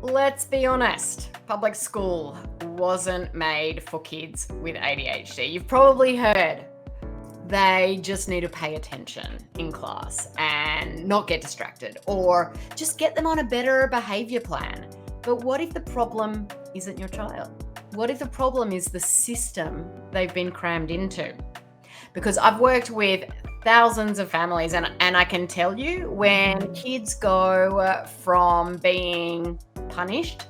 Let's be honest, public school wasn't made for kids with ADHD. You've probably heard they just need to pay attention in class and not get distracted, or just get them on a better behavior plan. But what if the problem isn't your child? What if the problem is the system they've been crammed into? Because I've worked with thousands of families, and I can tell you, when kids go from being punished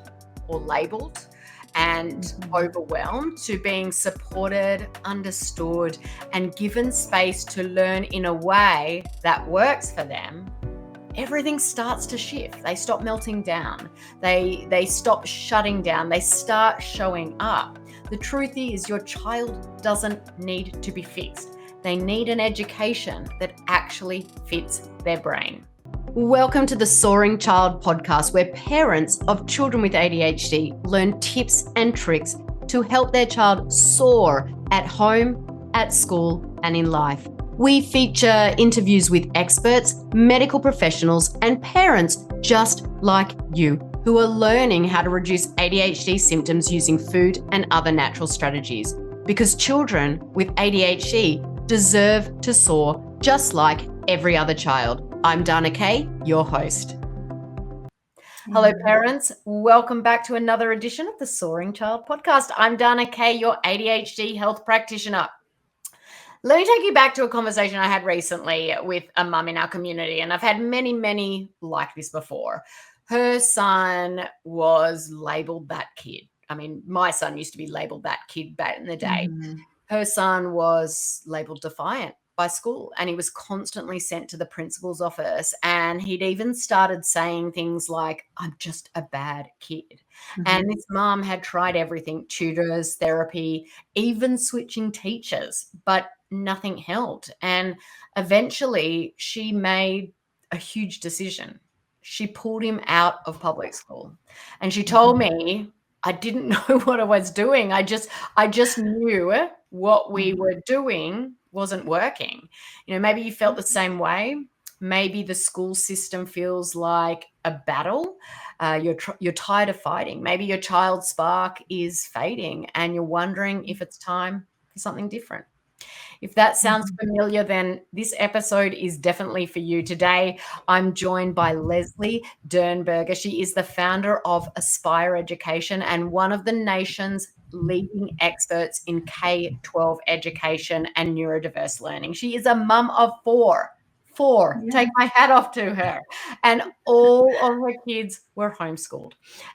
or labeled and overwhelmed to being supported, understood, and given space to learn in a way that works for them, everything starts to shift. They stop melting down. They stop shutting down. They start showing up. The truth is, your child doesn't need to be fixed. They need an education that actually fits their brain. Welcome to the Soaring Child podcast, where parents of children with ADHD learn tips and tricks to help their child soar at home, at school, and in life. We feature interviews with experts, medical professionals, and parents just like you who are learning how to reduce ADHD symptoms using food and other natural strategies. Because children with ADHD deserve to soar just like every other child. I'm Dana Kay, your host. Hello, parents. Welcome back to another edition of the Soaring Child podcast. I'm Dana Kay, your ADHD health practitioner. Let me take you back to a conversation I had recently with a mum in our community, and I've had many like this before. Her son was labeled that kid. I mean, my son used to be labeled that kid back in the day. Her son was labeled defiant by school, and he was constantly sent to the principal's office, and he'd even started saying things like, "I'm just a bad kid." And this mum had tried everything: tutors, therapy, even switching teachers, but nothing helped. And eventually she made a huge decision. She pulled him out of public school, and she told me, "I didn't know what I was doing. I just knew what we were doing wasn't working." You know, maybe you felt the same way. Maybe the school system feels like a battle. You're tired of fighting. Maybe your child's spark is fading, and you're wondering if it's time for something different. If that sounds familiar, then this episode is definitely for you. Today, I'm joined by Leslie Dirnberger. She is the founder of Aspire Education and one of the nation's leading experts in K-12 education and neurodiverse learning. She is a mum of four. Take my hat off to her. And all of her kids were homeschooled.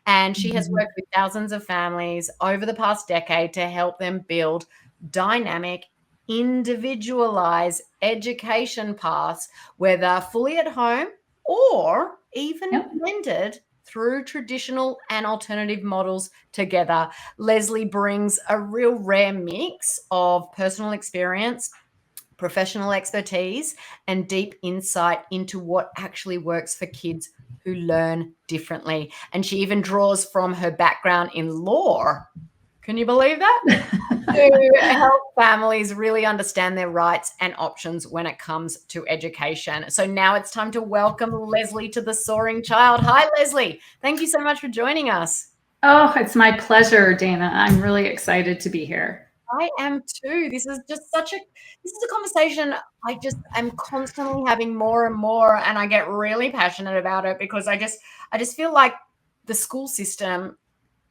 And she has worked with thousands of families over the past decade to help them build dynamic, individualized education paths, whether fully at home or even blended through traditional and alternative models together. Leslie brings a real rare mix of personal experience, professional expertise, and deep insight into what actually works for kids who learn differently. And she even draws from her background in law. Can you believe that? To help families really understand their rights and options when it comes to education. So now it's time to welcome Leslie to the Soaring Child. Hi, Leslie. Thank you so much for joining us. Oh, it's my pleasure, Dana. I'm really excited to be here. I am too. This is a conversation I'm constantly having more and more, and I get really passionate about it because I just feel like the school system,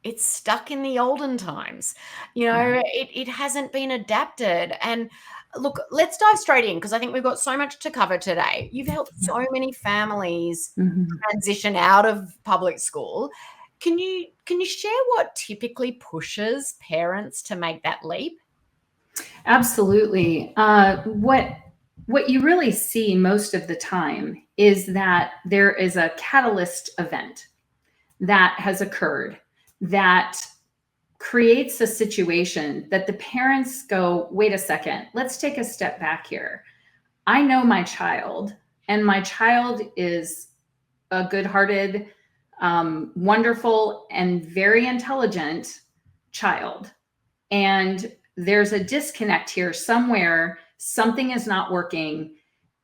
it's stuck in the olden times. You know, it hasn't been adapted. And look, let's dive straight in because I think we've got so much to cover today. You've helped so many families transition out of public school. Can you share what typically pushes parents to make that leap? Absolutely. What you really see most of the time is that there is a catalyst event that has occurred that creates a situation that the parents go, wait a second, let's take a step back here. I know my child, and my child is a good-hearted, wonderful, and very intelligent child. And there's a disconnect here somewhere. Something is not working.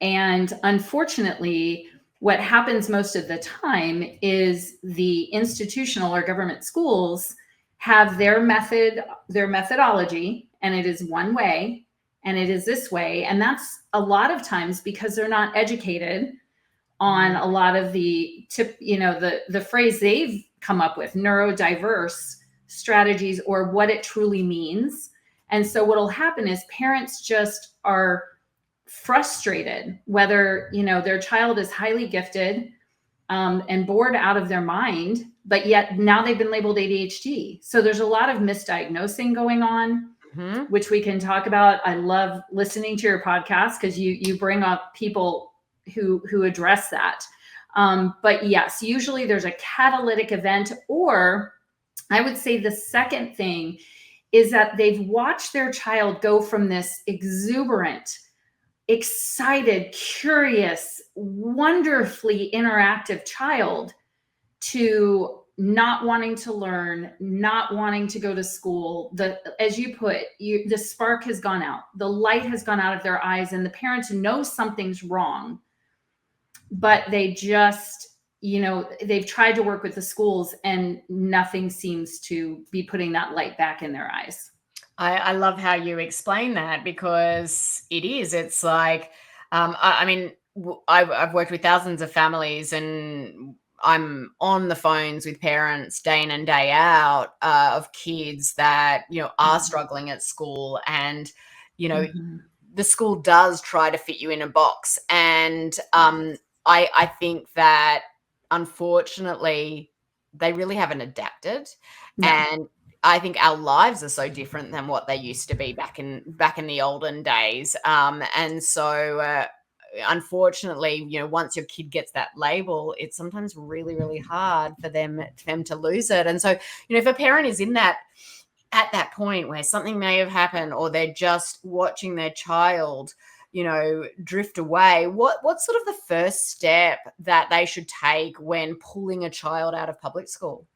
And unfortunately, What happens most of the time is the institutional or government schools have their methodology, and it is one way, and it is this way. And that's a lot of times because they're not educated on a lot of the phrase they've come up with, neurodiverse strategies, or what it truly means. And so what'll happen is parents just are frustrated, whether, their child is highly gifted and bored out of their mind, but yet now they've been labeled ADHD. So there's a lot of misdiagnosing going on, which we can talk about. I love listening to your podcast because you bring up people who address that. But yes, usually there's a catalytic event, or I would say the second thing is that they've watched their child go from this exuberant, excited, curious, wonderfully interactive child to not wanting to learn, not wanting to go to school. As you put, the spark has gone out, the light has gone out of their eyes, and the parents know something's wrong, but they just, they've tried to work with the schools and nothing seems to be putting that light back in their eyes. I love how you explain that, because it's like, I've worked with thousands of families, and I'm on the phones with parents day in and day out of kids that, are struggling at school, and, the school does try to fit you in a box. And I think that unfortunately they really haven't adapted. No. And I think our lives are so different than what they used to be back in the olden days. And so unfortunately, once your kid gets that label, it's sometimes really, really hard for them to lose it. And so, if a parent is in that, at that point where something may have happened, or they're just watching their child, drift away, what's sort of the first step that they should take when pulling a child out of public school?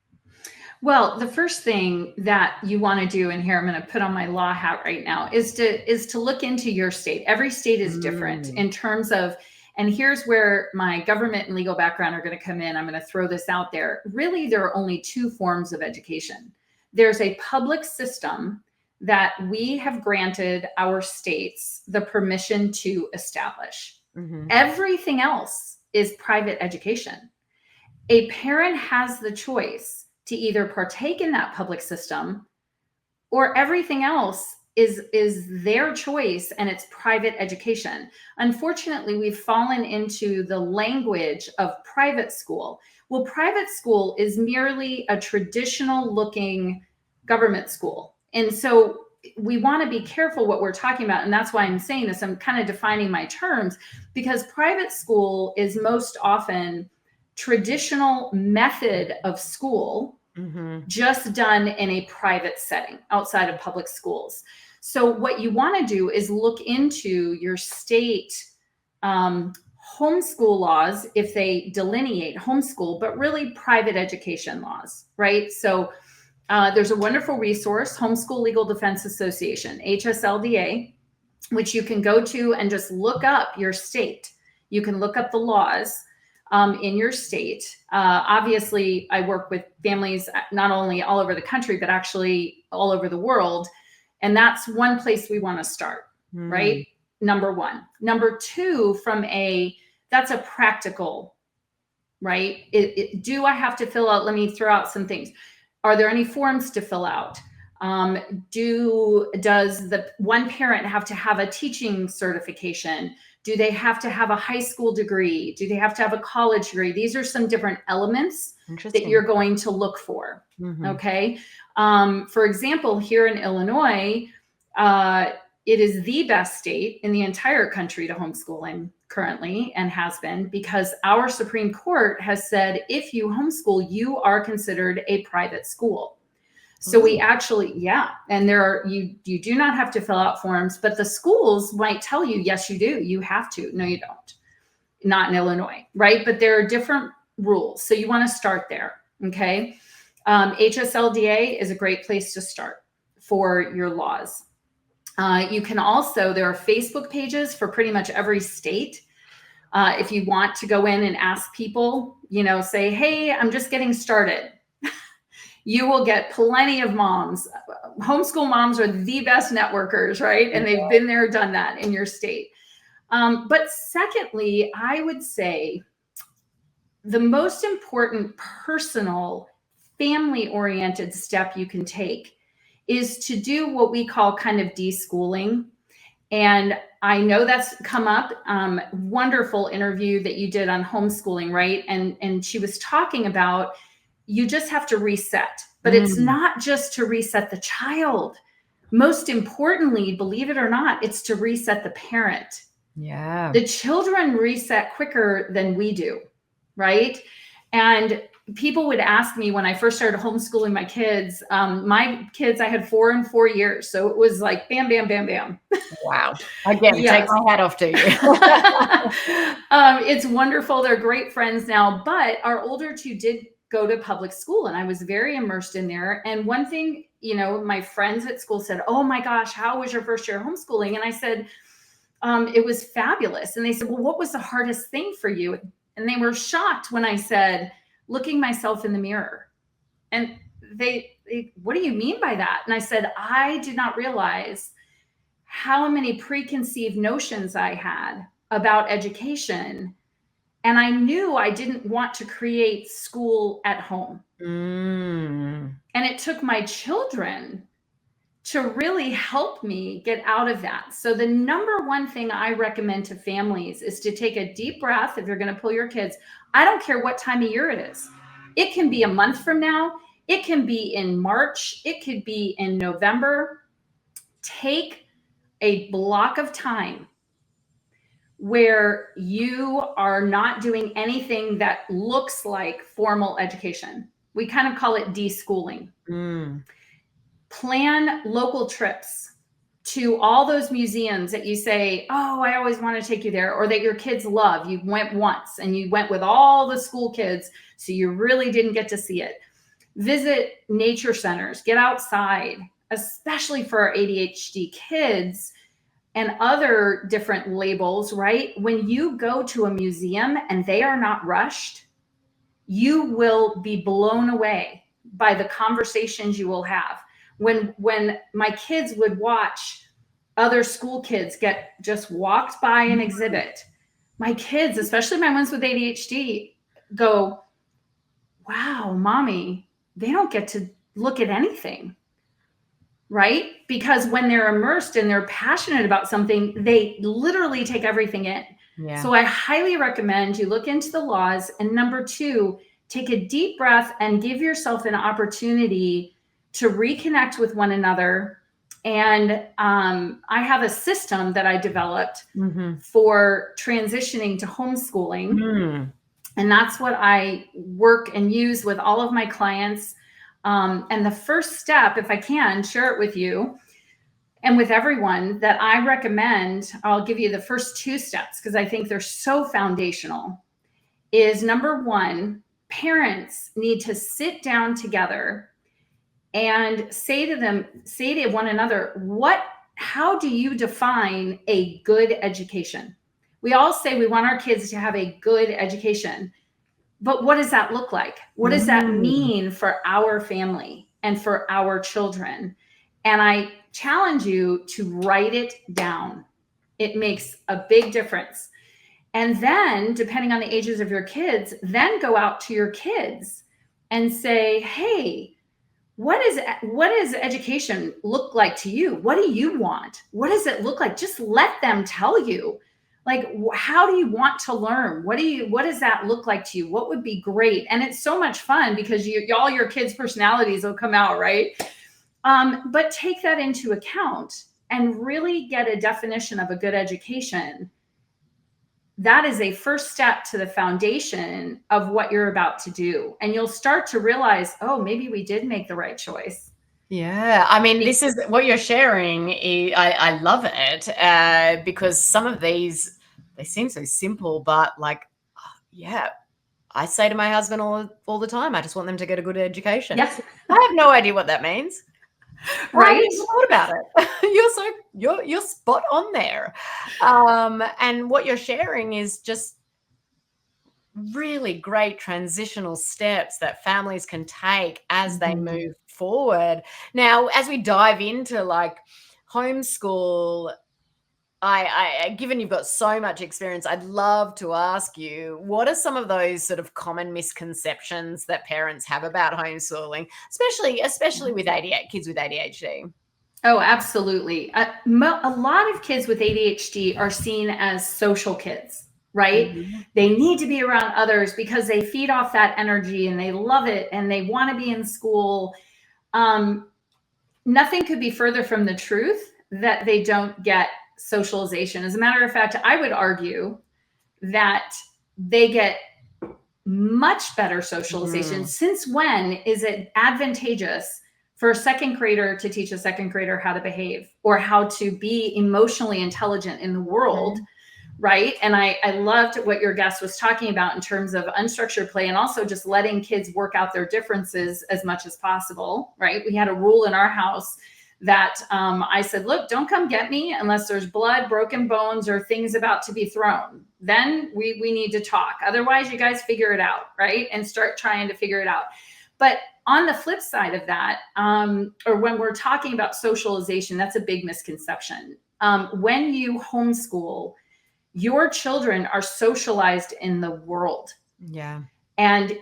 Well, the first thing that you want to do, and here I'm going to put on my law hat right now, is to look into your state. Every state is different in terms of, and here's where my government and legal background are going to come in. I'm going to throw this out there. Really, there are only two forms of education. There's a public system that we have granted our states the permission to establish. Everything else is private education. A parent has the choice to either partake in that public system, or everything else is their choice, and it's private education. Unfortunately, we've fallen into the language of private school. Well, private school is merely a traditional looking government school. And so we want to be careful what we're talking about. And that's why I'm saying this. I'm kind of defining my terms, because private school is most often traditional method of school, just done in a private setting outside of public schools. So what you want to do is look into your state homeschool laws, if they delineate homeschool, but really private education laws, right? So there's a wonderful resource, Homeschool Legal Defense Association, HSLDA, which you can go to and just look up your state. You can look up the laws in your state. Obviously, I work with families not only all over the country, but actually all over the world. And that's one place we want to start, right? Number one. Number two, that's a practical, right? Do I have to fill out? Let me throw out some things. Are there any forms to fill out? Does the one parent have to have a teaching certification? Do they have to have a high school degree? Do they have to have a college degree? These are some different elements that you're going to look for. Okay. For example, here in Illinois, it is the best state in the entire country to homeschooling currently, and has been, because our Supreme Court has said, if you homeschool, you are considered a private school. So we actually, and you do not have to fill out forms, but the schools might tell you, yes, you do. You have to. No, you don't. Not in Illinois, right? But there are different rules. So you want to start there, okay? HSLDA is a great place to start for your laws. You can also, there are Facebook pages for pretty much every state If you want to go in and ask people, say, hey, I'm just getting started. You will get plenty of moms. Homeschool moms are the best networkers, right? And they've been there, done that in your state. But secondly, I would say the most important personal family-oriented step you can take is to do what we call kind of deschooling. And I know that's come up. Wonderful interview that you did on homeschooling, right? And she was talking about you just have to reset, but it's not just to reset the child. Most importantly, believe it or not, it's to reset the parent. Yeah. The children reset quicker than we do, right? And people would ask me when I first started homeschooling my kids, I had 4 in 4 years. So it was like, bam, bam, bam, bam. Wow. Again, Yes. Take my hat off to you. It's wonderful. They're great friends now, but our older two did go to public school and I was very immersed in there. And one thing, my friends at school said, oh my gosh, how was your first year of homeschooling? And I said, it was fabulous. And they said, well, what was the hardest thing for you? And they were shocked when I said, looking myself in the mirror. And they, what do you mean by that? And I said, I did not realize how many preconceived notions I had about education. And I knew I didn't want to create school at home. And it took my children to really help me get out of that. So the number one thing I recommend to families is to take a deep breath. If you're going to pull your kids, I don't care what time of year it is. It can be a month from now. It can be in March. It could be in November. Take a block of time where you are not doing anything that looks like formal education. We kind of call it deschooling. Plan local trips to all those museums that you say, oh, I always want to take you there, or that your kids love. You went once and you went with all the school kids, so you really didn't get to see it. Visit nature centers, get outside, especially for our ADHD kids and other different labels, right? When you go to a museum and they are not rushed, you will be blown away by the conversations you will have. When my kids would watch other school kids get just walked by an exhibit, my kids, especially my ones with ADHD, go, wow, mommy, they don't get to look at anything, right? Because when they're immersed and they're passionate about something, they literally take everything in. Yeah. So I highly recommend you look into the laws. And number 2, take a deep breath and give yourself an opportunity to reconnect with one another. And I have a system that I developed for transitioning to homeschooling. And that's what I work and use with all of my clients. And the first step, if I can share it with you and with everyone, that I recommend, I'll give you the first 2 steps because I think they're so foundational, is number 1, parents need to sit down together and say to one another, how do you define a good education? We all say we want our kids to have a good education, but what does that look like? What does that mean for our family and for our children? And I challenge you to write it down. It makes a big difference. And then, depending on the ages of your kids, then go out to your kids and say, hey, what does education look like to you? What do you want? What does it look like? Just let them tell you. Like, how do you want to learn? What does that look like to you? What would be great? And it's so much fun because all your kids' personalities will come out, right? But take that into account and really get a definition of a good education. That is a first step to the foundation of what you're about to do. And you'll start to realize, oh, maybe we did make the right choice. Yeah. I mean, this is what you're sharing. I love it because some of these, they seem so simple, but like, yeah, I say to my husband all the time, I just want them to get a good education. Yes. I have no idea what that means. Right. I haven't thought about it. You're spot on there. And what you're sharing is just really great transitional steps that families can take as they Mhm. move forward. Now, as we dive into like homeschool, I given you've got so much experience, I'd love to ask you, what are some of those sort of common misconceptions that parents have about homeschooling, especially with kids with ADHD? Oh, absolutely. A lot of kids with ADHD are seen as social kids, right? Mhm. They need to be around others because they feed off that energy and they love it and they want to be in school. Um, Nothing could be further from the truth that they don't get socialization. As a matter of fact, I would argue that they get much better socialization. Mm. Since when is it advantageous for a second grader to teach a second grader how to behave or how to be emotionally intelligent in the world? Right. And I loved what your guest was talking about in terms of unstructured play and also just letting kids work out their differences as much as possible. Right. We had a rule in our house that I said, look, don't come get me unless there's blood, broken bones, or things about to be thrown. Then we need to talk. Otherwise, you guys figure it out. Right. And start trying to figure it out. But on the flip side of that, or when we're talking about socialization, that's a big misconception. When you homeschool, your children are socialized in the world. Yeah. And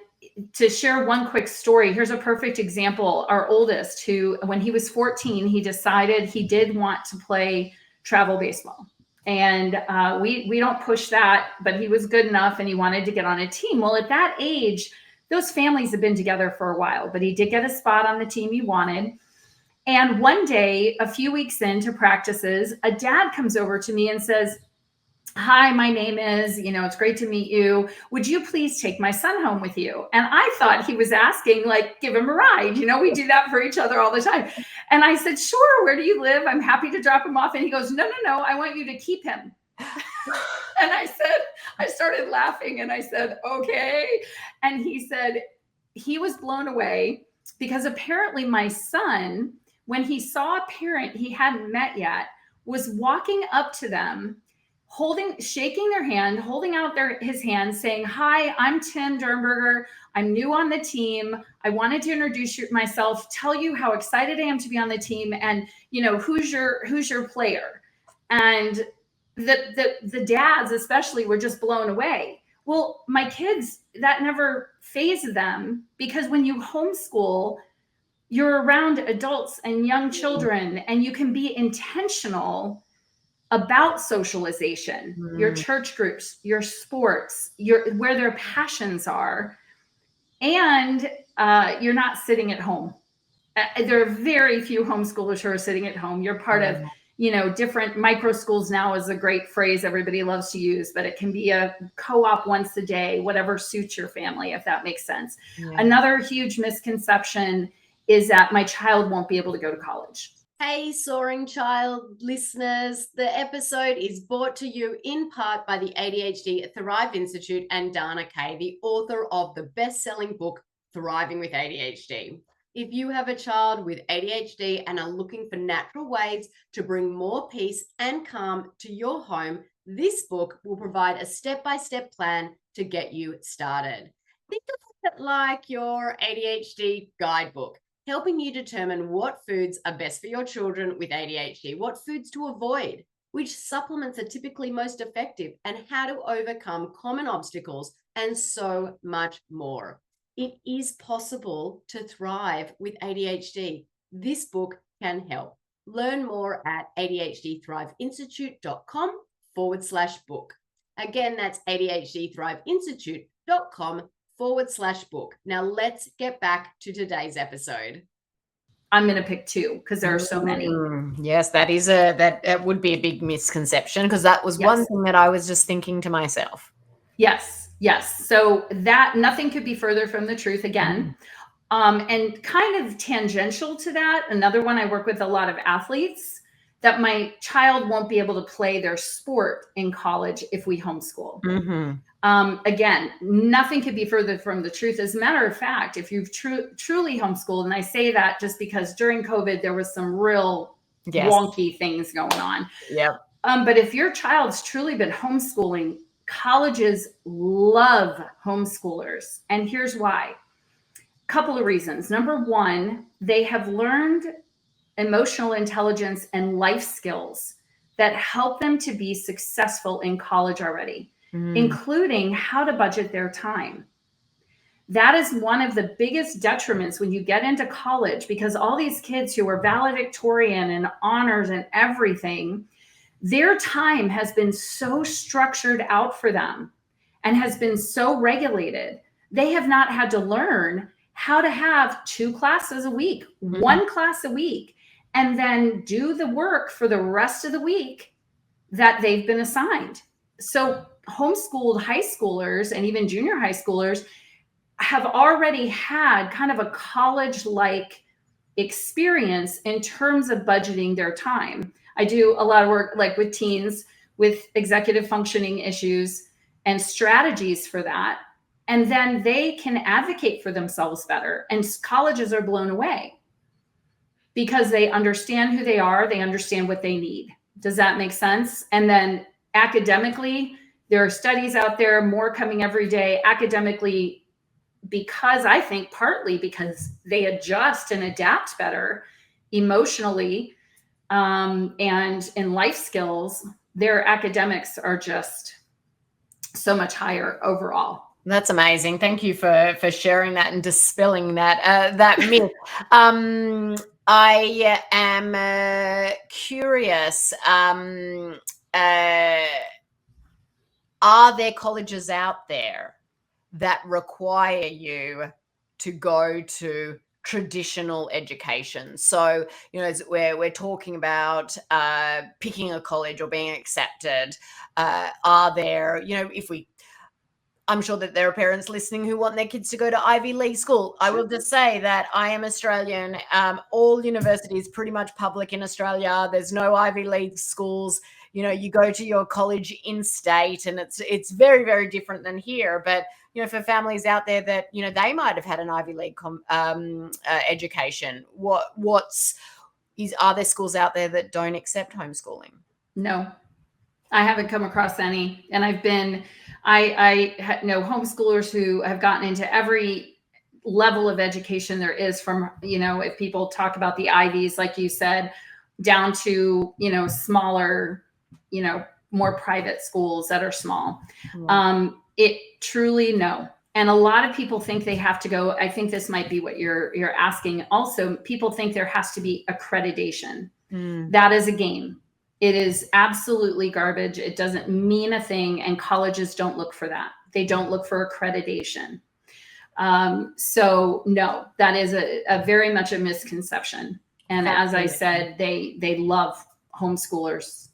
to share one quick story, here's a perfect example. Our oldest, who, when he was 14, he decided he did want to play travel baseball. And we don't push that, but he was good enough and he wanted to get on a team. Well, at that age, those families have been together for a while, but he did get a spot on the team he wanted. And one day, a few weeks into practices, a dad comes over to me and says, hi, my name is, it's great to meet you. Would you please take my son home with you? And I thought he was asking, like, give him a ride. We do that for each other all the time. And I said, sure, where do you live? I'm happy to drop him off. And he goes, no, I want you to keep him. And I started laughing and I said, okay. And he said, he was blown away because apparently my son, when he saw a parent he hadn't met yet, was walking up to them, shaking their hand, holding out his hand, saying, hi, I'm Tim Dirnberger. I'm new on the team. I wanted to introduce myself, tell you how excited I am to be on the team, and who's your player. And the dads especially were just blown away. Well, my kids, that never fazed them, because when you homeschool, you're around adults and young children, and you can be intentional about socialization, your church groups, your sports, where their passions are, and you're not sitting at home. There are very few homeschoolers who are sitting at home. You're part of, different micro schools now is a great phrase everybody loves to use, but it can be a co-op once a day, whatever suits your family, if that makes sense. Yeah. Another huge misconception is that my child won't be able to go to college. Hey, Soaring Child listeners, the episode is brought to you in part by the ADHD-Thrive Institute and Dana Kay, the author of the best-selling book, Thriving with ADHD. If you have a child with ADHD and are looking for natural ways to bring more peace and calm to your home, this book will provide a step-by-step plan to get you started. Think of it like your ADHD guidebook, helping you determine what foods are best for your children with ADHD, what foods to avoid, which supplements are typically most effective, and how to overcome common obstacles, and so much more. It is possible to thrive with ADHD. This book can help. Learn more at adhdthriveinstitute.com/book. Again, that's adhdthriveinstitute.com/book. Now let's get back to today's episode. I'm going to pick two because there are so many. Yes, that would be a big misconception, because that was one thing that I was just thinking to myself. Yes. So that nothing could be further from the truth again. And kind of tangential to that, another one, I work with a lot of athletes, that my child won't be able to play their sport in college if we homeschool. Again, nothing could be further from the truth. As a matter of fact, if you've truly homeschooled, and I say that just because during COVID, there was some real wonky things going on. Yep. But if your child's truly been homeschooling colleges love homeschoolers. And here's why. Couple of reasons. Number one, they have learned emotional intelligence and life skills that help them to be successful in college already, including how to budget their time. That is one of the biggest detriments when you get into college, because all these kids who are valedictorian and honors and everything, their time has been so structured out for them and has been so regulated. They have not had to learn how to have 2 classes a week, 1 class a week, and then do the work for the rest of the week that they've been assigned. So homeschooled high schoolers and even junior high schoolers have already had kind of a college-like experience in terms of budgeting their time. I do a lot of work like with teens with executive functioning issues and strategies for that. And then they can advocate for themselves better. And colleges are blown away because they understand who they are. They understand what they need. Does that make sense? And then academically, there are studies out there, more coming every day academically, because I think partly because they adjust and adapt better emotionally and in life skills, their academics are just so much higher overall. That's amazing. Thank you for sharing that and dispelling that myth. I am curious. Are there colleges out there that require you to go to traditional education? So, you know, we're talking about picking a college or being accepted. Are there, you know, I'm sure that there are parents listening who want their kids to go to Ivy League school. I will just say that I am Australian. All universities pretty much public in Australia. There's no Ivy League schools. You know, you go to your college in state, and it's very, very different than here. But you know, for families out there that, you know, they might have had an Ivy League education, are there schools out there that don't accept homeschooling? No, I haven't come across any. And I know homeschoolers who have gotten into every level of education there is, from, you know, if people talk about the Ivies, like you said, down to, you know, smaller, you know, more private schools that are small. It truly, no. And a lot of people think they have to go. I think this might be what you're asking. Also, people think there has to be accreditation. That is a game. It is absolutely garbage. It doesn't mean a thing. And colleges don't look for that. They don't look for accreditation. So no, that is a very much a misconception. And as I said, they love homeschoolers.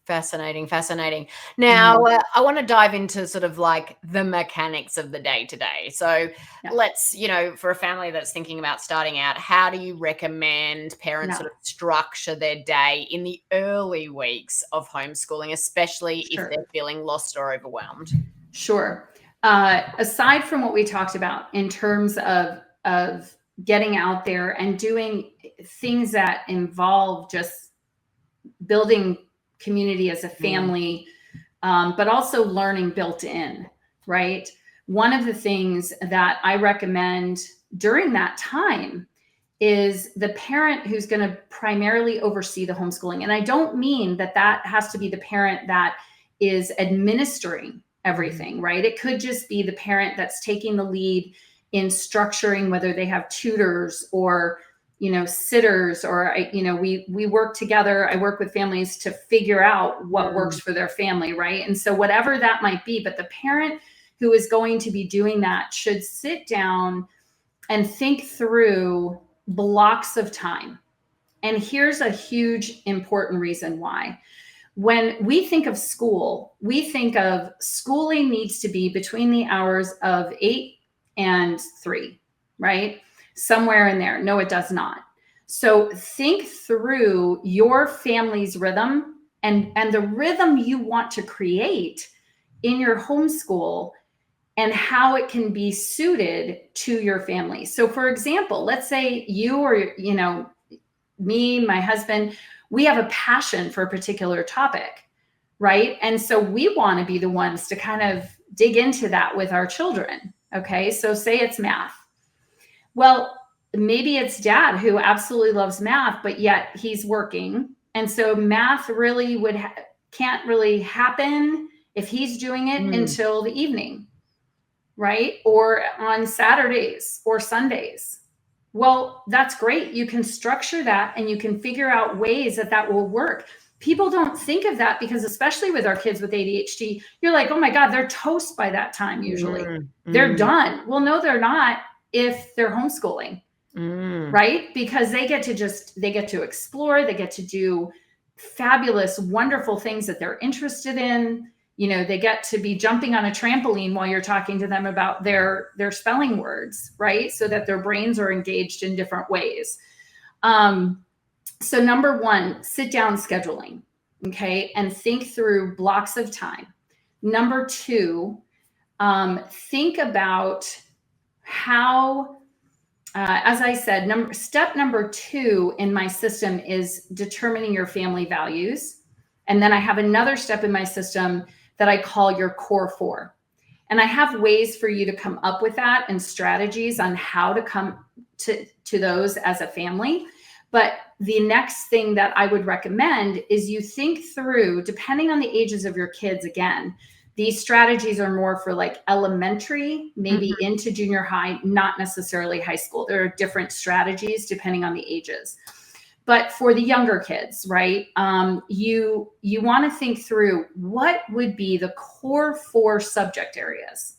Fascinating. Now, I want to dive into sort of like the mechanics of the day to day. So let's, you know, for a family that's thinking about starting out, how do you recommend parents sort of structure their day in the early weeks of homeschooling, especially if they're feeling lost or overwhelmed? Sure. Aside from what we talked about in terms of getting out there and doing things that involve just building community as a family, but also learning built in, right? One of the things that I recommend during that time is the parent who's going to primarily oversee the homeschooling. And I don't mean that has to be the parent that is administering everything, right? It could just be the parent that's taking the lead in structuring, whether they have tutors or, you know, sitters, or, you know, we work together. I work with families to figure out what works for their family, right? And so whatever that might be, but the parent who is going to be doing that should sit down and think through blocks of time. And here's a huge important reason why. When we think of school, we think of schooling needs to be between the hours of 8 and 3, right? Somewhere in there. No, it does not. So think through your family's rhythm and the rhythm you want to create in your homeschool and how it can be suited to your family. So for example, let's say you or, you know, me, my husband, we have a passion for a particular topic, right? And so we want to be the ones to kind of dig into that with our children. Okay. So say it's math. Well, maybe it's dad who absolutely loves math, but yet he's working. And so math really can't really happen if he's doing it until the evening, right? Or on Saturdays or Sundays. Well, that's great. You can structure that and you can figure out ways that will work. People don't think of that because, especially with our kids with ADHD, you're like, oh my God, they're toast by that time. Usually they're done. Well, no, they're not if they're homeschooling, right? Because they get to explore, they get to do fabulous, wonderful things that they're interested in. You know, they get to be jumping on a trampoline while you're talking to them about their spelling words, right? So that their brains are engaged in different ways. So number one, sit down scheduling, okay? And think through blocks of time. Number two, think about how, as I said, step number two in my system is determining your family values. And then I have another step in my system that I call your core four. And I have ways for you to come up with that and strategies on how to come to those as a family. But the next thing that I would recommend is you think through, depending on the ages of your kids, again, these strategies are more for like elementary, maybe into junior high, not necessarily high school. There are different strategies depending on the ages. But for the younger kids, right, you want to think through what would be the core four subject areas.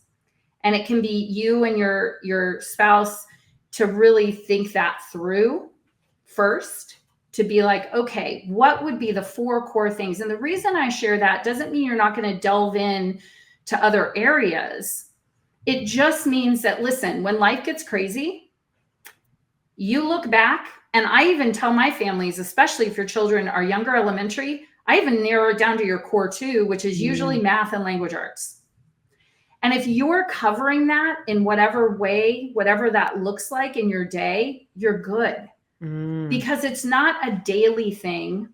And it can be you and your spouse to really think that through first, to be like, okay, what would be the four core things? And the reason I share that doesn't mean you're not going to delve in to other areas. It just means that, listen, when life gets crazy, you look back, and I even tell my families, especially if your children are younger, elementary, I even narrow it down to your core two, which is usually math and language arts. And if you're covering that in whatever way, whatever that looks like in your day, you're good. Because it's not a daily thing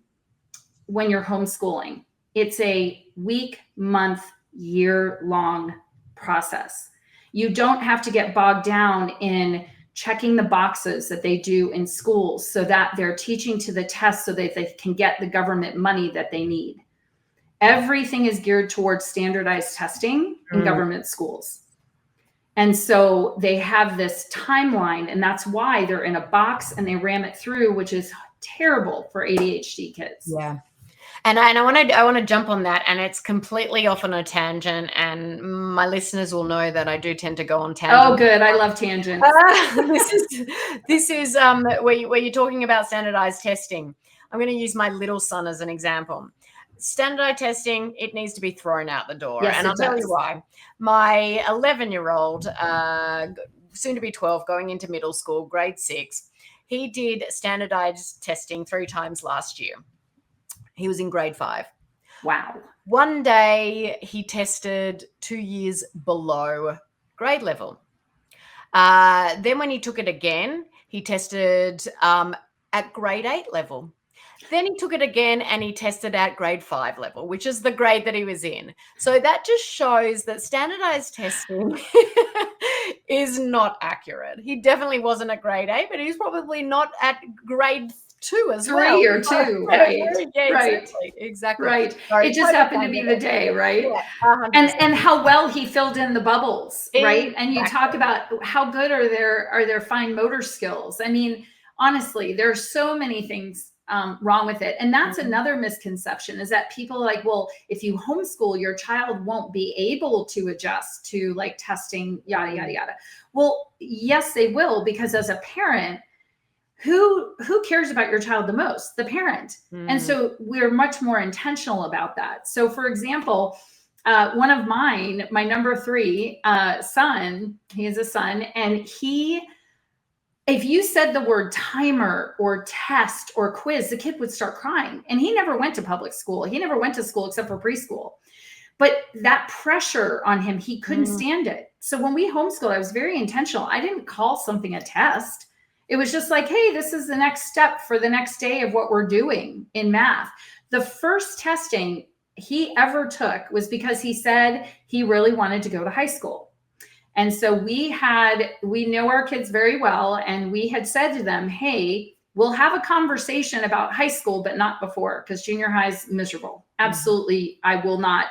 when you're homeschooling. It's a week, month, year-long process. You don't have to get bogged down in checking the boxes that they do in schools so that they're teaching to the test so that they can get the government money that they need. Everything is geared towards standardized testing in government schools. And so they have this timeline, and that's why they're in a box and they ram it through, which is terrible for ADHD kids. Yeah. And I want to jump on that, and it's completely off on a tangent, and my listeners will know that I do tend to go on tangents. Oh, good. I love tangents. This is where you're talking about standardized testing. I'm going to use my little son as an example. Standardized testing, it needs to be thrown out the door. Yes, and I'll tell you why. My 11-year-old, soon to be 12, going into middle school, grade 6, he did standardized testing 3 times last year. He was in grade 5. Wow. One day he tested 2 years below grade level. Then when he took it again, he tested at grade 8 level. Then he took it again and he tested at grade 5 level, which is the grade that he was in. So that just shows that standardized testing is not accurate. He definitely wasn't at grade 8, but he's probably not at grade 2 as well. 3 or 2, right? Yeah, right. Exactly. Right. Sorry, it just happened to be the day, right? Yeah, and how well he filled in the bubbles, right? Exactly. And you talk about how good are their fine motor skills. I mean, honestly, there are so many things wrong with it. And that's another misconception, is that people are like, well, if you homeschool, your child won't be able to adjust to like testing, yada, yada, yada. Well, yes, they will, because as a parent, who cares about your child the most? The parent. And so we're much more intentional about that. So for example, one of mine, my number 3 son, he is a son, and if you said the word timer or test or quiz, the kid would start crying. And he never went to public school. He never went to school except for preschool. But that pressure on him, he couldn't stand it. So when we homeschooled, I was very intentional. I didn't call something a test. It was just like, hey, this is the next step for the next day of what we're doing in math. The first testing, he ever took was because he said he really wanted to go to high school. And so we know our kids very well. And we had said to them, hey, we'll have a conversation about high school, but not before, because junior high is miserable. Absolutely. I will not,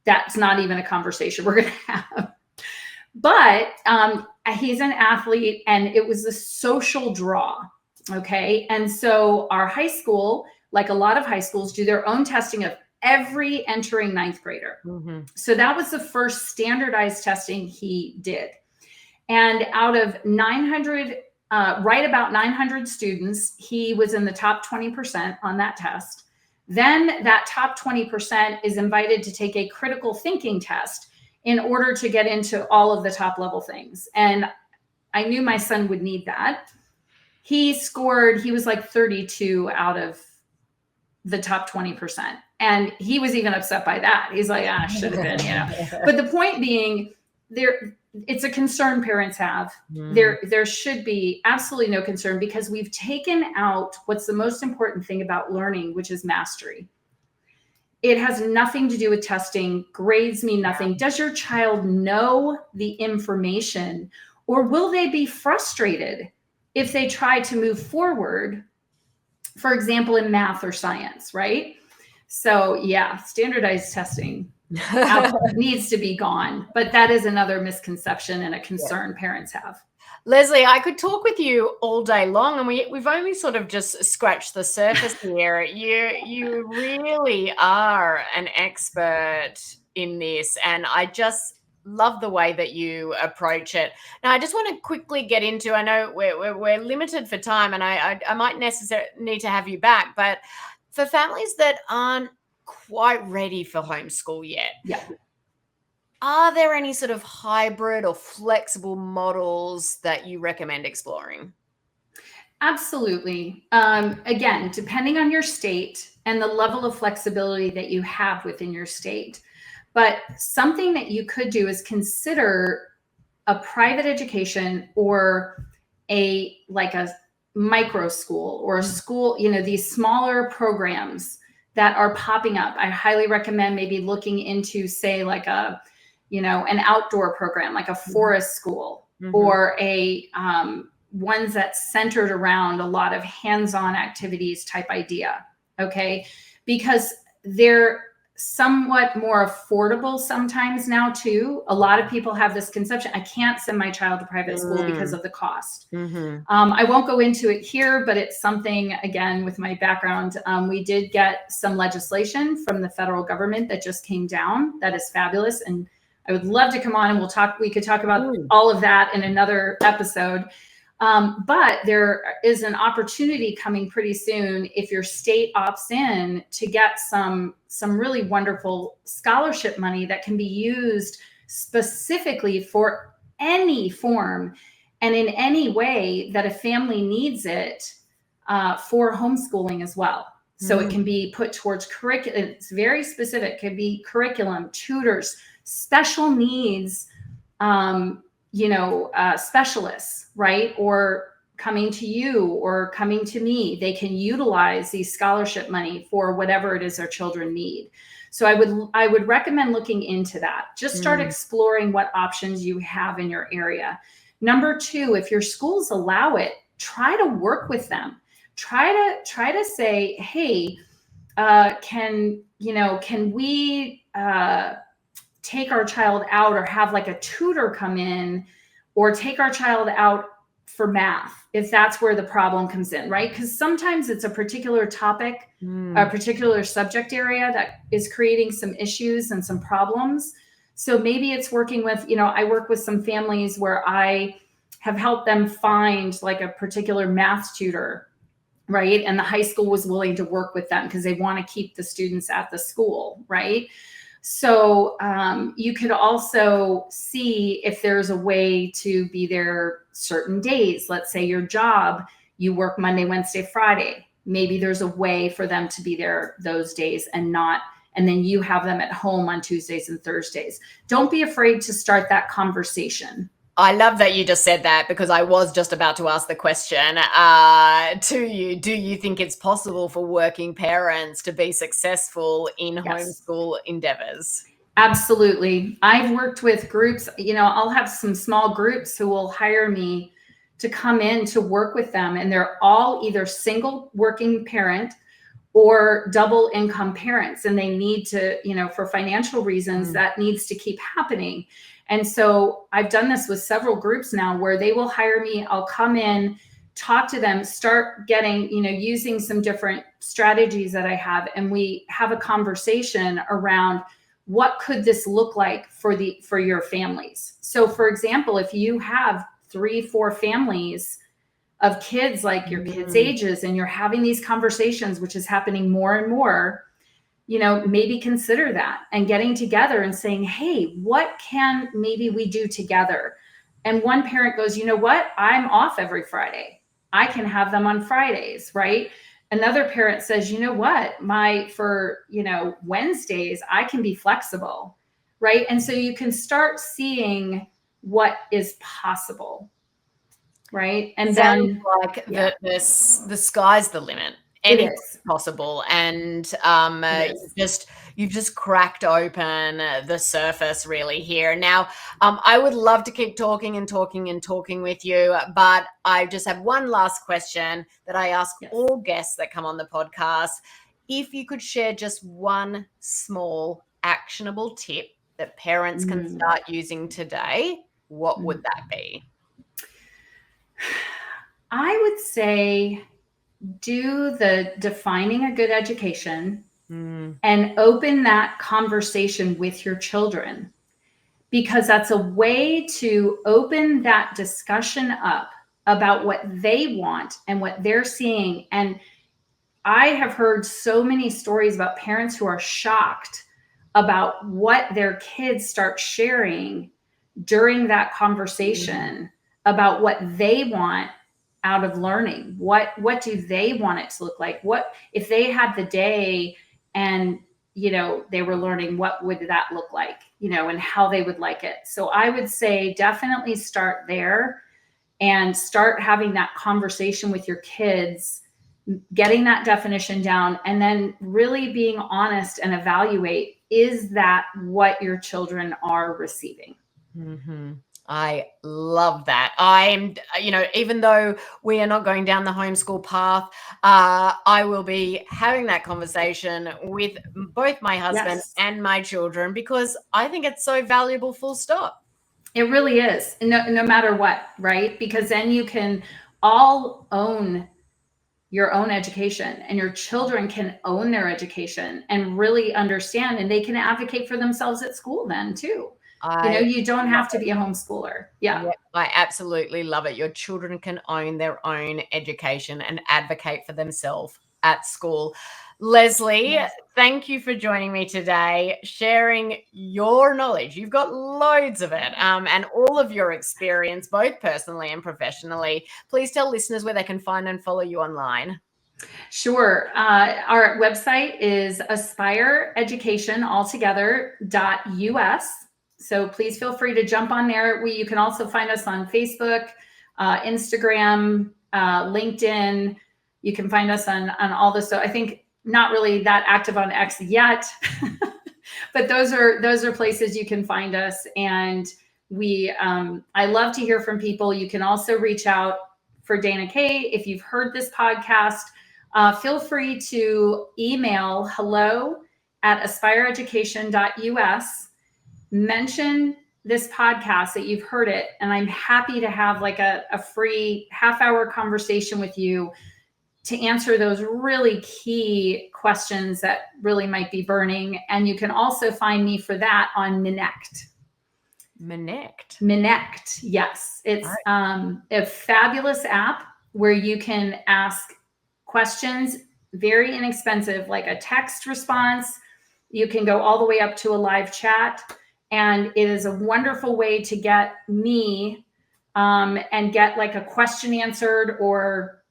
that's not even a conversation we're going to have. But he's an athlete, and it was a social draw. Okay. And so our high school, like a lot of high schools, do their own testing of every entering ninth grader. So that was the first standardized testing he did. And out of 900, right about 900 students, he was in the top 20% on that test. Then that top 20% is invited to take a critical thinking test in order to get into all of the top level things. And I knew my son would need that. He was like 32 out of the top 20%. And he was even upset by that. He's like, should have been, But the point being, it's a concern parents have. There should be absolutely no concern, because we've taken out what's the most important thing about learning, which is mastery. It has nothing to do with testing. Grades mean nothing. Does your child know the information, or will they be frustrated if they try to move forward, for example, in math or science, right? So yeah, standardized testing needs to be gone. But that is another misconception and a concern parents have. Leslie, I could talk with you all day long, and we've only sort of just scratched the surface here. You really are an expert in this, and I just love the way that you approach it. Now, I just want to quickly get into, I know we're limited for time, and I might necessarily need to have you back, but for families that aren't quite ready for homeschool yet, are there any sort of hybrid or flexible models that you recommend exploring? Absolutely. Again, depending on your state and the level of flexibility that you have within your state. But something that you could do is consider a private education, or a micro school, or a school, these smaller programs that are popping up. I highly recommend maybe looking into, say, like an outdoor program, like a forest school, or a ones that's centered around a lot of hands-on activities type idea. Okay. Because they're somewhat more affordable sometimes now too. A lot of people have this conception, I can't send my child to private school because of the cost. I won't go into it here, but it's something, again, with my background, we did get some legislation from the federal government that just came down. That is fabulous. And I would love to come on and we could talk about all of that in another episode. But there is an opportunity coming pretty soon, if your state opts in, to get some really wonderful scholarship money that can be used specifically for any form and in any way that a family needs it, for homeschooling as well. So it can be put towards curriculum. It's very specific. It could be curriculum, tutors, special needs, specialists, right? Or coming to you or coming to me. They can utilize these scholarship money for whatever it is their children need. So I would recommend looking into that. Just start exploring what options you have in your area. Number two, if your schools allow it, try to work with them. Try to say, hey, can we take our child out, or have like a tutor come in, or take our child out for math, if that's where the problem comes in, right? Because sometimes it's a particular topic, a particular subject area that is creating some issues and some problems. So maybe it's working with, I work with some families where I have helped them find like a particular math tutor, right? And the high school was willing to work with them because they want to keep the students at the school, right? So you could also see if there's a way to be there certain days. Let's say your job, you work Monday, Wednesday, Friday. Maybe there's a way for them to be there those days and then you have them at home on Tuesdays and Thursdays. Don't be afraid to start that conversation. I love that you just said that, because I was just about to ask the question to you. Do you think it's possible for working parents to be successful in Yes. homeschool endeavors? Absolutely. I've worked with groups, I'll have some small groups who will hire me to come in to work with them. And they're all either single working parent or double income parents. And they need to, for financial reasons, that needs to keep happening. And so I've done this with several groups now where they will hire me. I'll come in, talk to them, start getting, using some different strategies that I have. And we have a conversation around what could this look like for your families. So for example, if you have 3-4 families of kids like your kids' ages, and you're having these conversations, which is happening more and more, maybe consider that and getting together and saying, hey, what can maybe we do together? And one parent goes, you know what? I'm off every Friday. I can have them on Fridays, right? Another parent says, you know what? For Wednesdays, I can be flexible, right? And so you can start seeing what is possible, right? And Sounds then like the sky's the limit. Anything's possible, and you've just cracked open the surface really here. Now, I would love to keep talking and talking and talking with you, but I just have one last question that I ask all guests that come on the podcast. If you could share just one small actionable tip that parents can start using today, what would that be? I would say do the defining a good education and open that conversation with your children, because that's a way to open that discussion up about what they want and what they're seeing. And I have heard so many stories about parents who are shocked about what their kids start sharing during that conversation about what they want out of learning. What do they want it to look like? What if they had the day and they were learning, what would that look like, and how they would like it. So I would say definitely start there and start having that conversation with your kids, getting that definition down, and then really being honest and evaluate, is that what your children are receiving? I love that. I'm, even though we are not going down the homeschool path, I will be having that conversation with both my husband and my children, because I think it's so valuable, full stop. It really is. No matter what, right? Because then you can all own your own education, and your children can own their education and really understand, and they can advocate for themselves at school then too. You don't have to be a homeschooler. Yeah, I absolutely love it. Your children can own their own education and advocate for themselves at school. Leslie, thank you for joining me today, sharing your knowledge. You've got loads of it, and all of your experience, both personally and professionally. Please tell listeners where they can find and follow you online. Sure. Our website is aspireeducationaltogether.us. So please feel free to jump on there. You can also find us on Facebook, Instagram, LinkedIn. You can find us on all this. So I think not really that active on X yet, but those are places you can find us. And I love to hear from people. You can also reach out for Dana Kay. If you've heard this podcast, feel free to email hello@aspireeducation.us. Mention this podcast that you've heard it, and I'm happy to have like a free half-hour conversation with you to answer those really key questions that really might be burning. And you can also find me for that on Minect. Minect, yes. It's a fabulous app where you can ask questions, very inexpensive, like a text response. You can go all the way up to a live chat. And it is a wonderful way to get me and get like a question answered, or,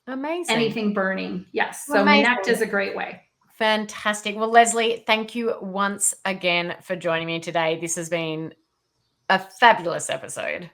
amazing, anything burning. Yes. So Minect is a great way. Fantastic. Well, Leslie, thank you once again for joining me today. This has been a fabulous episode.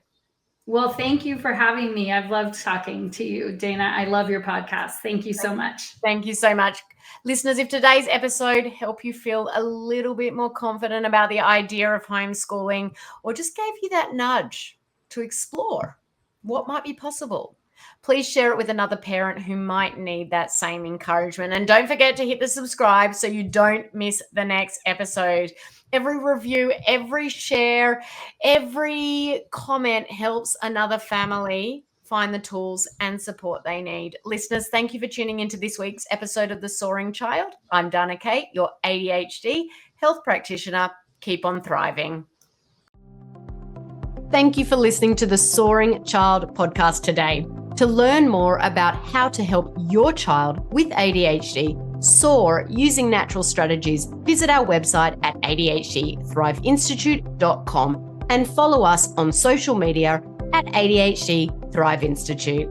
Well, thank you for having me. I've loved talking to you, Dana. I love your podcast. Thank you so much. Thank you so much. Listeners, if today's episode helped you feel a little bit more confident about the idea of homeschooling, or just gave you that nudge to explore what might be possible, please share it with another parent who might need that same encouragement. And don't forget to hit the subscribe so you don't miss the next episode. Every review, every share, every comment helps another family find the tools and support they need. Listeners, thank you for tuning into this week's episode of The Soaring Child. I'm Dana Kate, your ADHD health practitioner. Keep on thriving. Thank you for listening to the Soaring Child podcast today. To learn more about how to help your child with ADHD soar using natural strategies, visit our website at adhdthriveinstitute.com and follow us on social media at ADHD Thrive Institute.